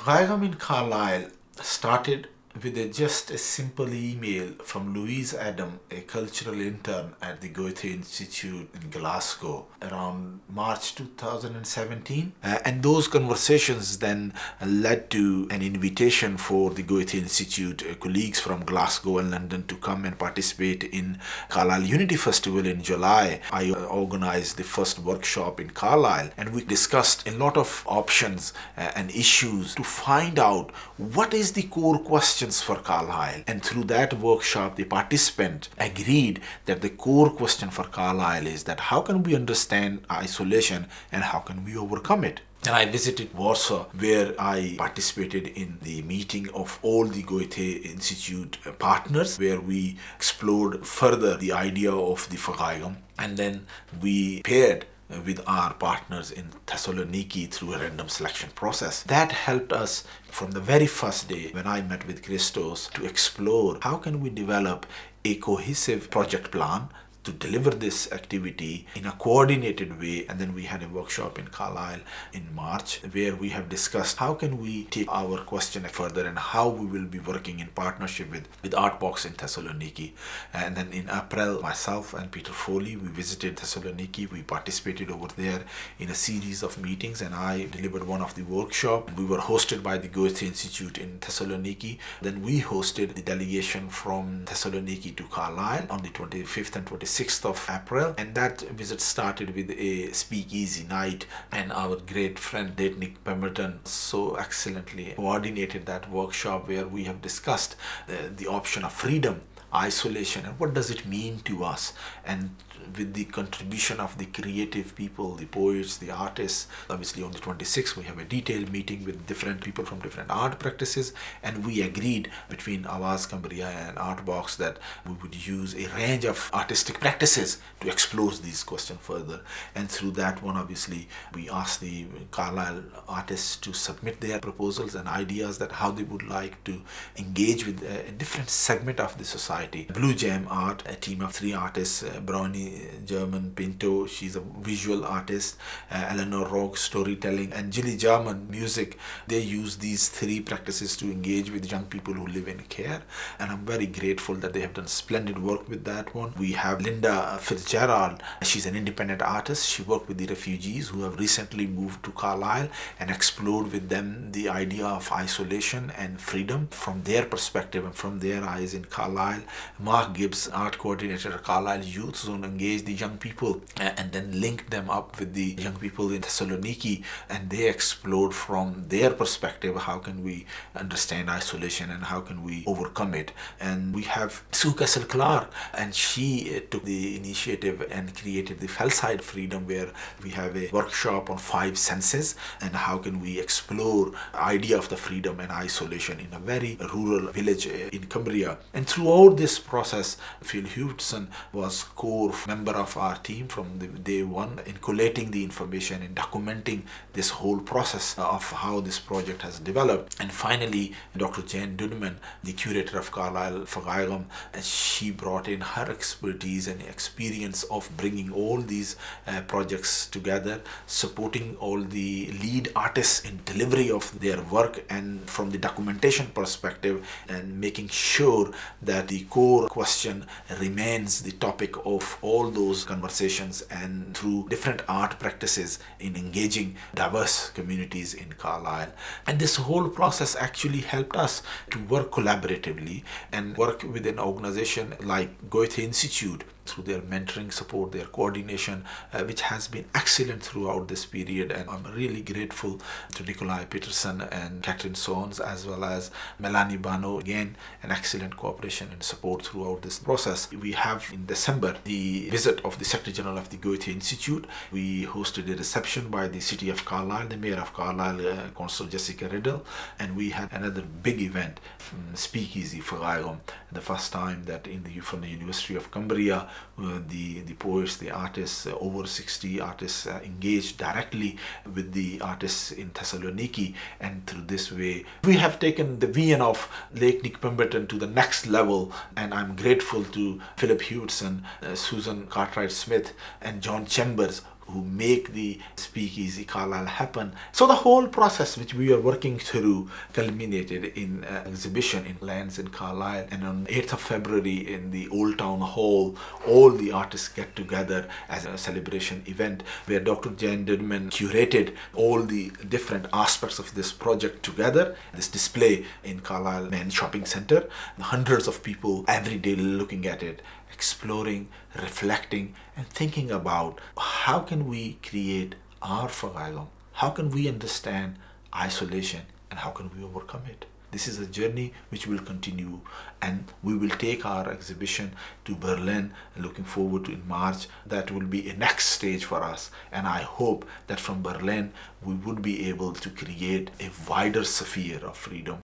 Frieraum in Carlisle started with just a simple email from Louise Adam, a cultural intern at the Goethe Institute in Glasgow around March 2017. And those conversations then led to an invitation for the Goethe Institute colleagues from Glasgow and London to come and participate in Carlisle Unity Festival in July. I organized the first workshop in Carlisle, and we discussed a lot of options and issues to find out what is the core question for Carlisle. And through that workshop, the participant agreed that the core question for Carlisle is that how can we understand isolation and how can we overcome it? And I visited Warsaw, where I participated in the meeting of all the Goethe Institute partners, where we explored further the idea of the Freiraum, and then we paired with our partners in Thessaloniki through a random selection process. That helped us from the very first day when I met with Christos to explore how can we develop a cohesive project plan to deliver this activity in a coordinated way. And then we had a workshop in Carlisle in March where we have discussed how can we take our question further and how we will be working in partnership with ArtBox in Thessaloniki. And then in April, myself and Peter Foley, we visited Thessaloniki. We participated over there in a series of meetings, and I delivered one of the workshops. We were hosted by the Goethe Institute in Thessaloniki. Then we hosted the delegation from Thessaloniki to Carlisle on the 25th and 26th of April, and that visit started with a speakeasy night, and our great friend Nick Pemberton so excellently coordinated that workshop where we have discussed the option of freedom, isolation, and what does it mean to us. And with the contribution of the creative people, the poets, the artists, obviously on the 26th we have a detailed meeting with different people from different art practices, and we agreed between AWAZ Cumbria and ArtBox that we would use a range of artistic practices to explore these questions further. And through that one, obviously we asked the Carlisle artists to submit their proposals and ideas that how they would like to engage with a different segment of the society. Bluejam art, a team of 3 artists, Brownie German Pinto, she's a visual artist, Eleanor Rock, storytelling, and Jilly German, music. They use these 3 practices to engage with young people who live in care, and I'm very grateful that they have done splendid work with that one. We have Linda Fitzgerald, she's an independent artist. She worked with the refugees who have recently moved to Carlisle and explored with them the idea of isolation and freedom from their perspective and from their eyes in Carlisle. Mark Gibbs, art coordinator at Carlisle Youth Zone, engaged the young people and then linked them up with the young people in Thessaloniki, and they explored from their perspective how can we understand isolation and how can we overcome it. And we have Sue Castle-Clarke, and she took the initiative and created the Fellside Freedom, where we have a workshop on 5 senses and how can we explore the idea of the freedom and isolation in a very rural village in Cumbria. And throughout this process, Phil Hewson was core member of our team from the day one in collating the information and documenting this whole process of how this project has developed. And finally, Dr. Jane Dudman, the curator of Carlisle Freiraum, she brought in her expertise and experience of bringing all these projects together, supporting all the lead artists in delivery of their work and from the documentation perspective, and making sure that the core question remains the topic of all those conversations and through different art practices in engaging diverse communities in Carlisle. And this whole process actually helped us to work collaboratively and work with an organization like Goethe Institute through their mentoring support, their coordination, which has been excellent throughout this period. And I'm really grateful to Nikolai Peterson and Catherine Sons, as well as Melanie Bano, again an excellent cooperation and support throughout this process. We have in December the visit of the Secretary General of the Goethe Institute. We hosted a reception by the City of Carlisle, the Mayor of Carlisle, Consul Jessica Riddle, and we had another big event, SpeakEasy Freiraum, the first time that from the University of Cumbria, the poets, the artists, over 60 artists engaged directly with the artists in Thessaloniki. And through this way, we have taken the vision of Nick Pemberton to the next level. And I'm grateful to Philip Hewson, Susan Cartwright-Smith, and John Chambers, who make the SpeakEasy Carlisle happen. So the whole process which we are working through culminated in an exhibition in Lands in Carlisle, and on 8th of February in the Old Town Hall, all the artists get together as a celebration event where Dr. Dudman curated all the different aspects of this project together. This display in Carlisle main shopping center, hundreds of people every day looking at it, exploring, reflecting, and thinking about how can we create our Freiraum, how can we understand isolation, and how can we overcome it. This is a journey which will continue, and we will take our exhibition to Berlin, looking forward to in March. That will be a next stage for us, and I hope that from Berlin we would be able to create a wider sphere of freedom